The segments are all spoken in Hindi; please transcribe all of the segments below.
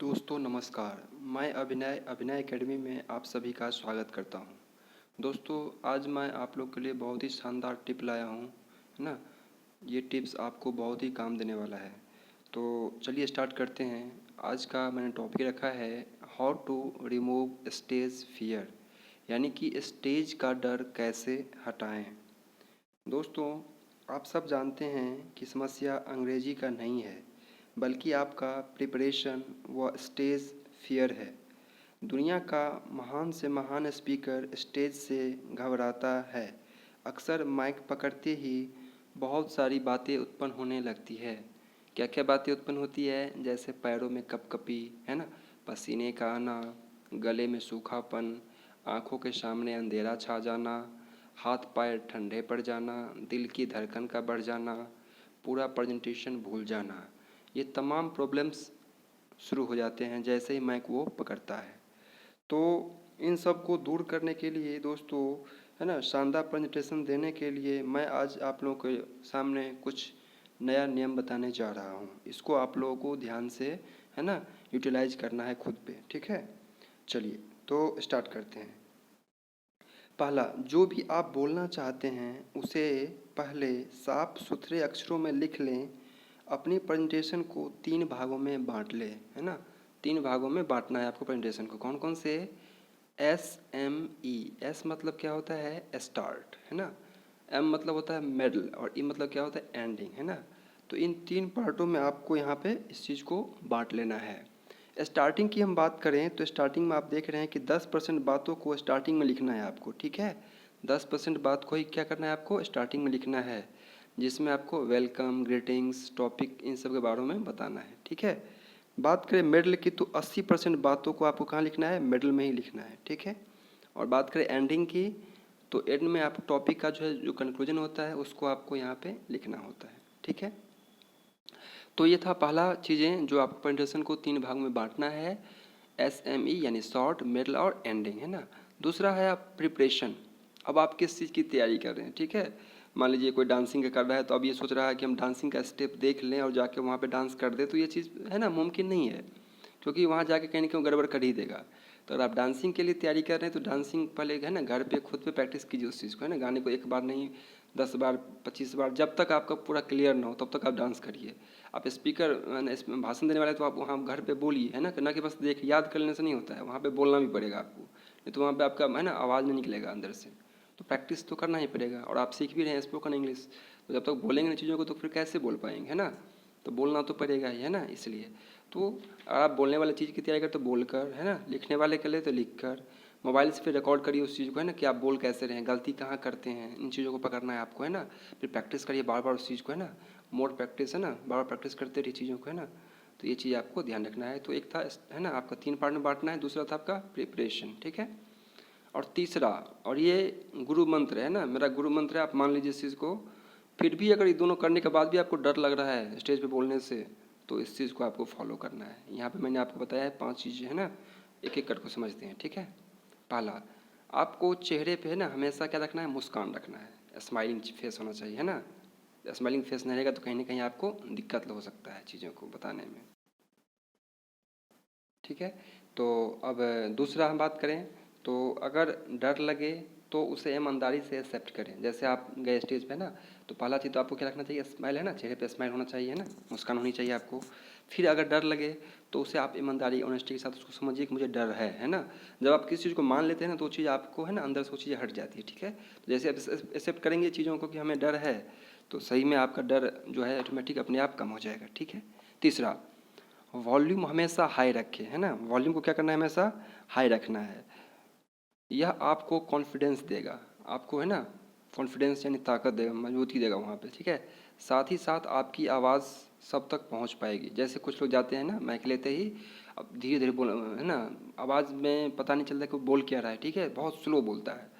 दोस्तों नमस्कार। मैं अभिनय अभिनय एकेडमी में आप सभी का स्वागत करता हूं। दोस्तों आज मैं आप लोग के लिए बहुत ही शानदार टिप लाया हूं, है ना। ये टिप्स आपको बहुत ही काम देने वाला है। तो चलिए स्टार्ट करते हैं। आज का मैंने टॉपिक रखा है how to remove stage fear, यानी कि स्टेज का डर कैसे हटाएं। दोस्तों आप सब जानते हैं कि समस्या अंग्रेजी का नहीं है, बल्कि आपका प्रिपरेशन व स्टेज फियर है। दुनिया का महान से महान स्पीकर स्टेज से घबराता है। अक्सर माइक पकड़ते ही बहुत सारी बातें उत्पन्न होने लगती है। क्या क्या बातें उत्पन्न होती है, जैसे पैरों में कपकपी, है ना, पसीने का आना, गले में सूखापन, आँखों के सामने अंधेरा छा जाना, हाथ पैर ठंडे पड़ जाना, दिल की धड़कन का बढ़ जाना, पूरा प्रेजेंटेशन भूल जाना। ये तमाम प्रॉब्लम्स शुरू हो जाते हैं जैसे ही माइक वो पकड़ता है। तो इन सब को दूर करने के लिए दोस्तों, है ना, शानदार प्रेजेंटेशन देने के लिए मैं आज आप लोगों के सामने कुछ नया नियम बताने जा रहा हूँ। इसको आप लोगों को ध्यान से, है ना, यूटिलाइज करना है खुद पे, ठीक है। चलिए तो स्टार्ट करते हैं। पहला, जो भी आप बोलना चाहते हैं उसे पहले साफ सुथरे अक्षरों में लिख लें। अपनी प्रेजेंटेशन को 3 भागों में बांट लें, है ना। 3 भागों में बांटना है आपको प्रेजेंटेशन को। कौन कौन से? SME। एस मतलब क्या होता है? स्टार्ट, है ना। M मतलब होता है मिडल, और E मतलब क्या होता है? एंडिंग, है ना। तो इन 3 पार्टों में आपको यहाँ पे इस चीज़ को बांट लेना है। स्टार्टिंग की हम बात करें तो स्टार्टिंग में आप देख रहे हैं कि 10% बातों को स्टार्टिंग में लिखना है आपको, ठीक है। 10% बात को ही क्या करना है आपको? स्टार्टिंग में लिखना है, जिसमें आपको वेलकम, ग्रीटिंग्स, टॉपिक, इन सब के बारे में बताना है, ठीक है। बात करें मिडल की तो 80% बातों को आपको कहाँ लिखना है? मिडल में ही लिखना है, ठीक है। और बात करें एंडिंग की तो एंड में आप टॉपिक का जो है, जो कंक्लूजन होता है, उसको आपको यहाँ पे लिखना होता है, ठीक है। तो ये था पहला चीज़ें जो आपको प्रेजेंटेशन को 3 भाग में बांटना है। SME यानी शॉर्ट, मिडल और एंडिंग, है ना। दूसरा है आप प्रिपरेशन। अब आप किस चीज़ की तैयारी कर रहे हैं, ठीक है। मान लीजिए कोई डांसिंग का कर रहा है तो अब ये सोच रहा है कि हम डांसिंग का स्टेप देख लें और जाके वहाँ पे डांस कर दें, तो ये चीज़, है ना, मुमकिन नहीं है, क्योंकि वहाँ जाके कहीं ना कहीं गड़बड़ कर ही देगा। तो अगर आप डांसिंग के लिए तैयारी कर रहे हैं तो डांसिंग पहले, है ना, घर पे खुद पे प्रैक्टिस कीजिए उस चीज़ को, है ना। गाने को एक बार नहीं, 10 बार, 25 बार, जब तक आपका पूरा क्लियर ना हो तब तक आप डांस करिए। आप स्पीकर भाषण देने वाले तो आप वहाँ घर पे बोलिए, है ना, ना कि बस देख याद कर लेने से नहीं होता है, वहाँ पे बोलना भी पड़ेगा आपको, नहीं तो वहाँ पे आपका, है ना, आवाज़ नहीं निकलेगा अंदर से। तो प्रैक्टिस तो करना ही पड़ेगा। और आप सीख भी रहे हैं स्पोकन इंग्लिश, तो जब तक बोलेंगे ना चीज़ों को तो फिर कैसे बोल पाएंगे, है ना। तो बोलना तो पड़ेगा ही, है ना, इसलिए। तो आप बोलने वाले चीज़ की तैयारी कर तो बोल कर, है ना, लिखने वाले के लिए तो लिख कर, मोबाइल से फिर रिकॉर्ड करिए उस चीज़ को, है ना, कि आप बोल कैसे रहे हैं, गलती कहाँ करते हैं, इन चीज़ों को पकड़ना है आपको, है ना। फिर प्रैक्टिस करिए बार बार उस चीज़ को, है ना, मोर प्रैक्टिस, है ना, बार बार प्रैक्टिस करते रहिए चीज़ों को, है ना। तो ये चीज़ आपको ध्यान रखना है। तो एक था, है ना, आपका 3 पार्ट में बांटना है। दूसरा था आपका प्रिपरेशन, ठीक है। और तीसरा, और ये गुरु मंत्र है ना, मेरा गुरु मंत्र है, आप मान लीजिए इस चीज़ को। फिर भी अगर ये दोनों करने के बाद भी आपको डर लग रहा है स्टेज पे बोलने से, तो इस चीज़ को आपको फॉलो करना है। यहाँ पे मैंने आपको बताया है 5 चीज़ें, है ना, एक एक करके समझते हैं, ठीक है। पहला, आपको चेहरे पे, है ना, हमेशा क्या रखना है? मुस्कान रखना है, स्माइलिंग फेस होना चाहिए, है ना। स्माइलिंग फेस नहीं रहेगा तो कहीं ना कहीं आपको दिक्कत हो सकता है चीज़ों को बताने में, ठीक है। तो अब दूसरा हम बात करें तो अगर डर लगे तो उसे ईमानदारी से एक्सेप्ट करें। जैसे आप गए स्टेज पे ना, तो पहला चीज़ तो आपको क्या रखना चाहिए? स्माइल, है ना, चेहरे पे स्माइल होना चाहिए, है ना, मुस्कान होनी चाहिए आपको। फिर अगर डर लगे तो उसे आप ईमानदारी, ऑनेस्टी के साथ उसको समझिए कि मुझे डर है ना। जब आप किसी चीज़ को मान लेते हैं ना तो वो चीज़ आपको, है ना, अंदर से वो चीज़ हट जाती है, ठीक है। तो जैसे आप एक्सेप्ट करेंगे चीज़ों को कि हमें डर है, तो सही में आपका डर जो है ऑटोमेटिक अपने आप कम हो जाएगा, ठीक है। तीसरा, वॉल्यूम हमेशा हाई रखें, है ना। वॉल्यूम को क्या करना है? हमेशा हाई रखना है। यह आपको कॉन्फिडेंस देगा, आपको, है ना, कॉन्फिडेंस यानी ताकत देगा, मजबूती देगा वहाँ पे, ठीक है। साथ ही साथ आपकी आवाज़ सब तक पहुँच पाएगी। जैसे कुछ लोग जाते हैं ना माइक लेते ही, अब धीरे धीरे बोल, है ना, आवाज़ में पता नहीं चलता कि वो बोल क्या रहा है, ठीक है, बहुत स्लो बोलता है,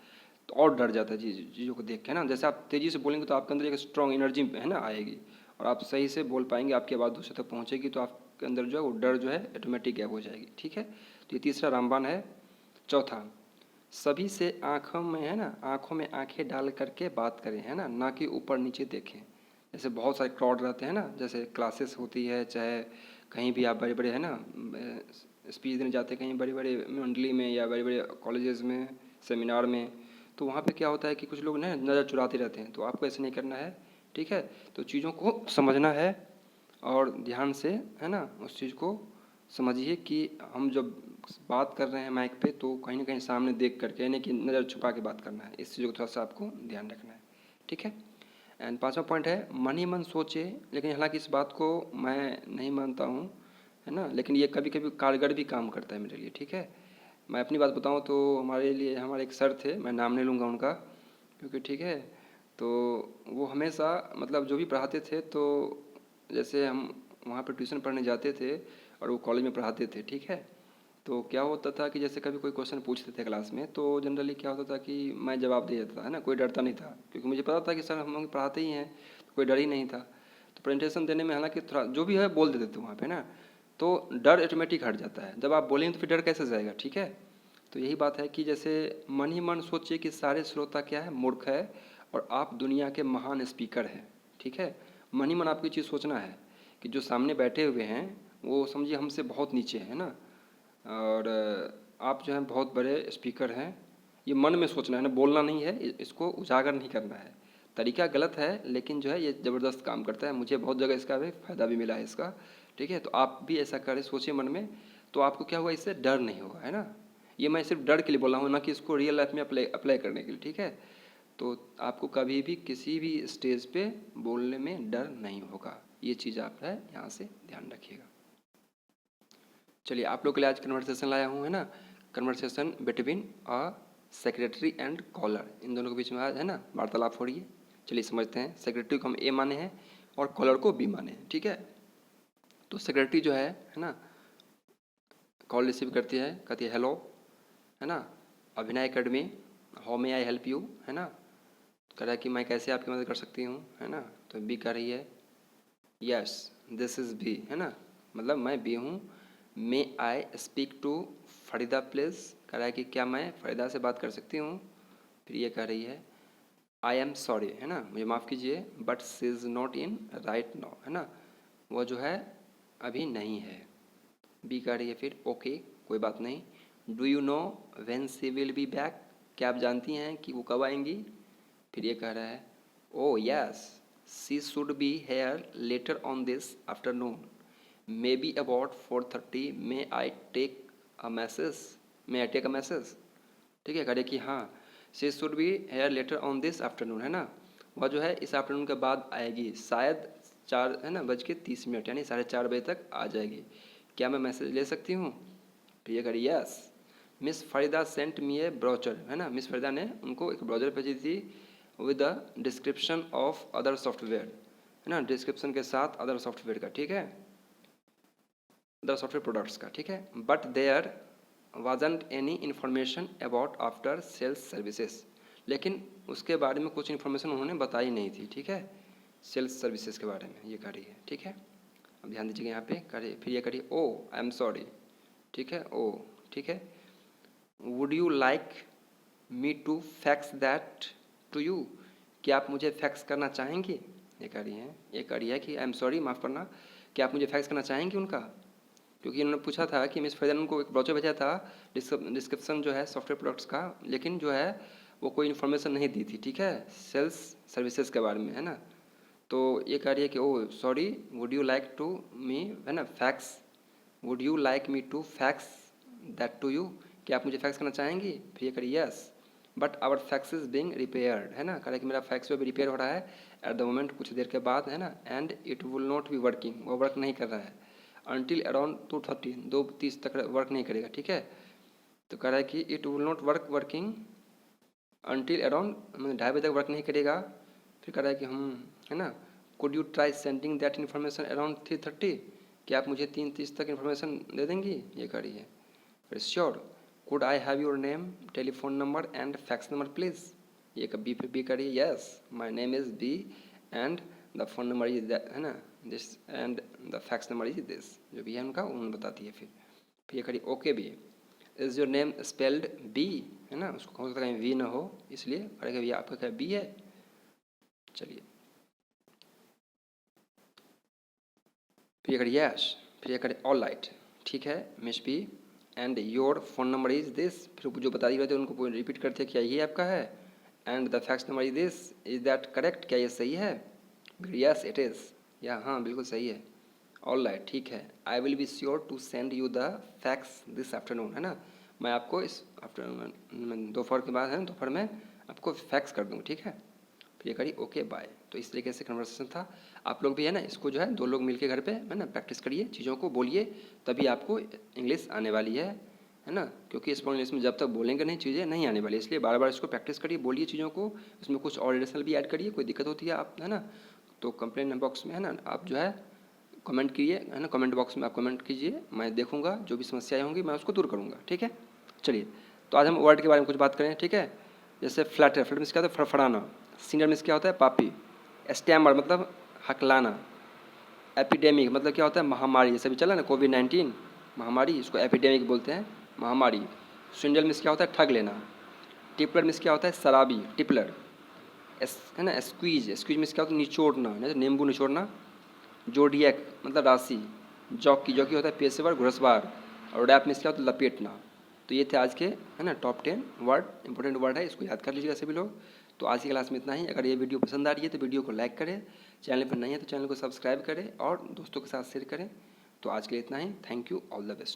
तो और डर जाता है चीज़ों को देख के, है ना। जैसे आप तेज़ी से बोलेंगे तो आपके अंदर एक स्ट्रॉन्ग एनर्जी, है ना, आएगी और आप सही से बोल पाएंगे, आपकी आवाज़ दूसरे तक पहुँचेगी, तो आपके अंदर जो है वो डर जो है ऑटोमेटिक गैप हो जाएगी, ठीक है। तो ये तीसरा रामबाण है। चौथा, सभी से आँखों में, है ना, आँखों में आँखें डाल करके बात करें, है ना, ना कि ऊपर नीचे देखें। जैसे बहुत सारे क्राउड रहते हैं ना, जैसे क्लासेस होती है, चाहे कहीं भी आप बड़े बड़े है ना स्पीच देने जाते हैं कहीं बड़ी बड़ी मंडली में या बड़े बड़े कॉलेजेस में, सेमिनार में, तो वहाँ पे क्या होता है कि कुछ लोग ना नज़र चुराते रहते हैं। तो आपको ऐसे नहीं करना है, ठीक है। तो चीज़ों को समझना है और ध्यान से, है ना, उस चीज़ को समझिए कि हम जब बात कर रहे हैं माइक पे तो कहीं ना कहीं सामने देख करके, यानी कि नज़र छुपा के बात करना है। इस चीज़ को थोड़ा सा आपको ध्यान रखना है, ठीक है। एंड पांचवा पॉइंट है मन ही मन सोचे, लेकिन हालांकि इस बात को मैं नहीं मानता हूँ, है ना, लेकिन ये कभी कभी कारगर भी काम करता है मेरे लिए, ठीक है। मैं अपनी बात बताऊँ तो हमारे लिए हमारे एक सर थे, मैं नाम नहीं लूँगा उनका क्योंकि, ठीक है, तो वो हमेशा मतलब जो भी पढ़ाते थे, तो जैसे हम वहाँ पर ट्यूशन पढ़ने जाते थे और वो कॉलेज में पढ़ाते थे, ठीक है। तो क्या होता था कि जैसे कभी कोई क्वेश्चन पूछते थे क्लास में, तो जनरली क्या होता था कि मैं जवाब दे देता था, है ना, कोई डरता नहीं था क्योंकि मुझे पता था कि सर हम लोग पढ़ाते ही हैं, तो कोई डर ही नहीं था। तो प्रेजेंटेशन देने में हालांकि थोड़ा जो भी है बोल देते थे वहाँ पे ना, तो डर ऑटोमेटिक हट जाता है। जब आप बोलेंगे तो फिर डर कैसे जाएगा, ठीक है। तो यही बात है कि जैसे मन ही मन सोचिए कि सारे श्रोता क्या है, मूर्ख है और आप दुनिया के महान स्पीकर हैं, ठीक है। मन ही मन आपको ये चीज़ सोचना है कि जो सामने बैठे हुए हैं वो समझिए हमसे बहुत नीचे है ना, और आप जो हैं बहुत बड़े स्पीकर हैं। ये मन में सोचना है ना, बोलना नहीं है, इसको उजागर नहीं करना है। तरीका गलत है लेकिन जो है ये ज़बरदस्त काम करता है, मुझे बहुत जगह इसका भी फ़ायदा भी मिला है इसका, ठीक है। तो आप भी ऐसा करें, सोचिए मन में, तो आपको क्या होगा, इससे डर नहीं होगा, है ना। ये मैं सिर्फ डर के लिए बोल रहा हूँ, ना कि इसको रियल लाइफ में अप्लाई करने के लिए, ठीक है। तो आपको कभी भी किसी भी स्टेज पे बोलने में डर नहीं होगा, ये चीज़ आप है यहाँ से ध्यान रखिएगा। चलिए आप लोग के लिए आज कन्वर्सेशन लाया हूँ, है ना, conversation between a secretary and caller, इन दोनों के बीच में आज, है ना, वार्तालाप हो रही है। चलिए समझते हैं। सेक्रेटरी को हम ए माने हैं और कॉलर को बी माने हैं, ठीक है। तो सेक्रेटरी जो है ना, कॉल रिसीव करती है, कहती है हेलो, है ना, अभिनय academy, how may I help you, है ना। कह रहा है कि मैं कैसे आपकी मदद कर सकती हूँ, है ना। तो बी कह रही है यस दिस इज़ बी, है ना, मतलब मैं बी हूँ। May I speak to Farida please, कह रहा है कि क्या मैं फरीदा से बात कर सकती हूँ। फिर ये कह रही है आई एम सॉरी, है ना, मुझे माफ़ कीजिए, but she is not in right now, है ना, वो जो है अभी नहीं है। बी कह रही है फिर ओके कोई बात नहीं। Do you know when she will be back, क्या आप जानती हैं कि वो कब आएंगी। फिर ये कह रहा है oh yes she should be here later on this afternoon, maybe about 4:30, may I take a message, may I take a message, ठीक है। कह रहे कि हाँ she should be here later on this afternoon, है ना, वह जो है इस आफ्टरनून के बाद आएगी, शायद 4, है ना, 4:30 यानी 4:30 बजे तक आ जाएगी, क्या मैं मैसेज ले सकती हूँ। फिर ये करिए yes Miss Farida sent me a brochure, है ना, मिस फरीदा ने उनको एक ब्राउचर भेजी थी with the description of other software, है ना, डिस्क्रिप्शन के साथ अदर सॉफ्टवेयर का, ठीक है, अदर सॉफ्टवेयर प्रोडक्ट्स का, ठीक है। But there wasn't any information about after sales services, लेकिन उसके बारे में कुछ इन्फॉर्मेशन उन्होंने बताई नहीं थी, ठीक है, सेल्स सर्विसेज के बारे में। ये कह रही है, ठीक है, अब ध्यान दीजिएगा यहाँ पे, करिए फिर ये करिए ओ आई एम सॉरी, ठीक है, ओ, ठीक है। Would you like me to fax that to you, क्या आप मुझे फैक्स करना चाहेंगी। ये कह रही हैं, ये कह रही है कि आई एम सॉरी, माफ़ करना, क्या आप मुझे फैक्स करना चाहेंगी उनका, क्योंकि उन्होंने पूछा था कि मिस फरीदा ने उनको एक ब्राउचर भेजा था डिस्क्रिप्शन जो है सॉफ्टवेयर प्रोडक्ट्स का, लेकिन जो है वो कोई इन्फॉर्मेशन नहीं दी थी, ठीक है, सेल्स सर्विसेज के बारे में, है ना। तो ये कह रही है कि oh sorry would you like to me, है ना, fax, would you like me to fax that to you, क्या आप मुझे फैक्स करना चाहेंगी। फिर ये करिए yes but our fax is being repaired, है ना, कह रहा है कि मेरा फैक्स जो भी रिपेयर हो रहा है एट द मोमेंट, कुछ देर के बाद, है ना, and it will not be working, वो वर्क नहीं कर रहा है, अनटिल अराउंड 2:30, 2:30 तक वर्क नहीं करेगा, ठीक है। तो कह रहा है कि it will not working until around, मतलब 2:30 बजे तक वर्क नहीं करेगा। फिर कह रहा है कि हम, है ना, could you try sending that information around 3:30, क्या आप मुझे 3:30 तक इन्फॉर्मेशन दे देंगी। ये कह रही है फिर sure could I have your name telephone number and fax number please. ये बी फिर बी कह रही है yes my name is B and the phone number is that, है ना, this and the fax number is this, जो भी है उनका उन्होंने बताती है। फिर ये कह रही okay B is your name spelled B, है ना, उसको हो सकता है कहीं वी ना हो, इसलिए करेगा भैया आपका क्या बी है। चलिए फिर ये करिए यस फिर ये करें ऑल राइट, ठीक है miss P, and your phone number is this, फिर जो बता दिए थे उनको रिपीट करते क्या ये आपका है, and the fax number is this, is that correct, क्या ये सही है, यस इट इज़, या हाँ बिल्कुल सही है, ऑल राइट ठीक है, I will be sure to send you the fax this afternoon, है ना, मैं आपको इस आफ्टरनून दोपहर के बाद है दोपहर में आपको फैक्स कर दूँगा, ठीक है। फिर ये करिए ओके बाय। तो इस तरीके से कन्वर्सेशन था। आप लोग भी है ना इसको जो है 2 लोग मिलके घर पे है ना प्रैक्टिस करिए, चीज़ों को बोलिए, तभी आपको इंग्लिश आने वाली है ना, क्योंकि स्पोकन इंग्लिश में जब तक बोलेंगे नहीं चीज़ें नहीं आने वाली, इसलिए बार बार इसको प्रैक्टिस करिए, बोलिए चीज़ों को, इसमें कुछ और एडिशनल भी ऐड करिए, कोई दिक्कत होती है आप है ना तो कंप्लेंट बॉक्स में है ना आप जो है कमेंट कीजिए, है ना कमेंट बॉक्स में आप कमेंट कीजिए, मैं देखूंगा जो भी समस्याएं होंगी मैं उसको दूर करूंगा, ठीक है। चलिए तो आज हम वर्ड के बारे में कुछ बात करें, ठीक है। जैसे फ्लैटर, फ्लैटर मीन्स क्या होता है फड़फड़ाना, सीनियर मीन्स क्या होता है पापी, स्टैमर मतलब हकलाना, एपिडेमिक मतलब क्या होता है महामारी, जैसे भी चला ना कोविड-19 महामारी, इसको एपिडेमिक बोलते हैं महामारी। स्विंडल मीन्स क्या होता है ठग लेना, टिपलर मीन्स क्या होता है शराबी टिपलर, है ना स्क्वीज, स्क्वीज मीन्स क्या होता है निचोड़ना, जैसे नींबू निचोड़ना। जोडियक मतलब राशि, जॉकी, जॉकी होता है पेशेवर घुड़सवार, और रैप मीन्स क्या होता है लपेटना। तो ये थे आज के है ना टॉप 10 वर्ड, इंपॉर्टेंट वर्ड है, इसको याद कर लीजिएगा सभी लोग। तो आज की क्लास में इतना ही। अगर ये वीडियो पसंद आ रही है तो वीडियो को लाइक करें, चैनल पर नहीं है तो चैनल को सब्सक्राइब करें और दोस्तों के साथ शेयर करें। तो आज के लिए इतना ही, thank you, all the best.